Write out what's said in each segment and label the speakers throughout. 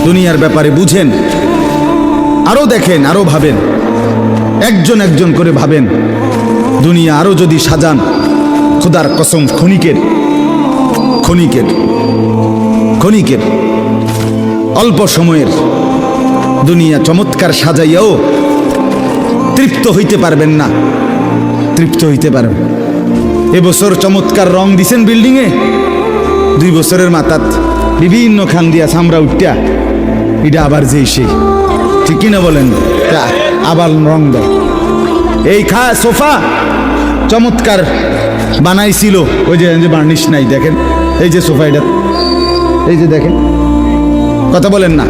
Speaker 1: দুনিয়ার ব্যাপারে বুঝেন, আরো দেখেন, আরো ভাবেন, একজন একজন করে ভাবেন। দুনিয়া আরো যদি সাজান, খোদার কসম ক্ষণিকের ক্ষণিকের ক্ষণিকের অল্প সময়ের দুনিয়া চমৎকার সাজাইয়াও তৃপ্ত হইতে পারবেন না, তৃপ্ত হইতে পারবেন। এবছর চমৎকার রং দিছেন বিল্ডিংয়ে, 2 বছরের মাথাত বিভিন্ন খান দিয়া চামড়া উঠা এটা আবার যেই সেই, ঠিক কিনা বলেন? আবার রং দেয়। এই সোফা চমৎকার বানাইছিল, ওই যে বার্নিশ নাই, দেখেন এই যে সোফা, এটা এই যে দেখেন, কথা বলেন না,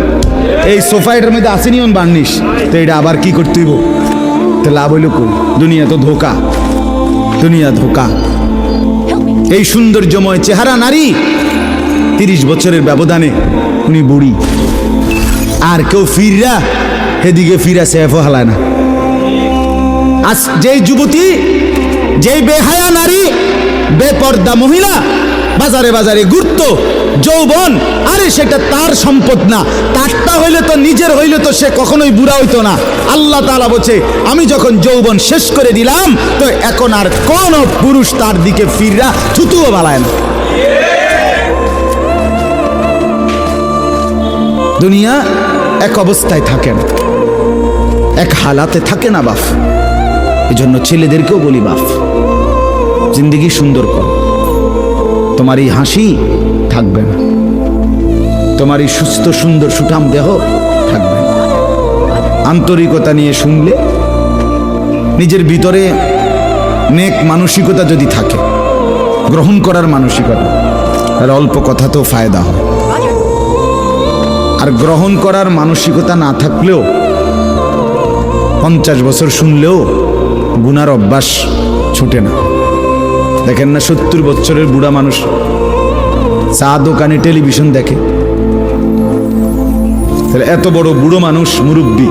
Speaker 1: এই সোফা এটার মধ্যে আসেনি ওন বার্নিশ, তো এটা আবার কি করতে হইব? তো লাভ হইল কই? দুনিয়া তো ধোকা, দুনিয়া ধোকা। এই সৌন্দর্যময় চেহারা নারী 30 বছরের ব্যবধানে উনি বুড়ি, আর কেউ ফিররা এদিকে ফিরা সেফও হালায় না। আজ যেই যুবতী, যেই বেহায়া নারী, বেপর্দা মহিলা বাজারে বাজারে ঘুরতো, যৌবন, আরে সেটা তার সম্পদ না, তারটা হইলে তো নিজের হইলে তো সে কখনোই বুড়া হইতো না। আল্লাহ তাআলা বলছে, আমি যখন যৌবন শেষ করে দিলাম, তো এখন আর কোন পুরুষ তার দিকে ফিররা থুতুও বালায় না। দুনিয়া এক অবস্থায় থাকে না, এক হালাতে থাকে না বাপ। এই জন্য ছেলেদেরকেও বলি, বাপ জিন্দেগি সুন্দর কর। তোমার এই হাসি থাকবে না, তোমার এই সুস্থ সুন্দর সুঠাম দেহ থাকবে না। আন্তরিকতা নিয়ে শুনলে, নিজের ভিতরে নেক মানসিকতা যদি থাকে, গ্রহণ করার মানসিকতা, আর অল্প কথাতেও ফায়দা হয়। আর গ্রহণ করার মানসিকতা না থাকলেও 50 বছর শুনলেও গুনার অভ্যাস ছুটে না। দেখেন না, 70 বছরের বুড়া মানুষ চা দোকানে টেলিভিশন দেখে, তাহলে এত বড় বুড়ো মানুষ, মুরব্বী,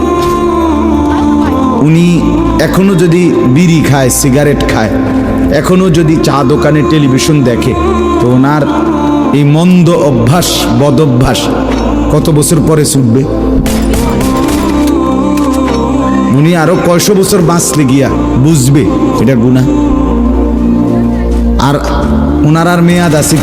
Speaker 1: উনি এখনো যদি বিড়ি খায়, সিগারেট খায়, এখনো যদি চা দোকানে টেলিভিশন দেখে, তো ওনার এই মন্দ অভ্যাস, বদ অভ্যাস কত বছর পরে ছুটবে? উনি আরো কয়শো বছর বাঁচলে গিয়া বুঝবে এটা গুনাহ। আর ওনার আর মেয়াদ আছে।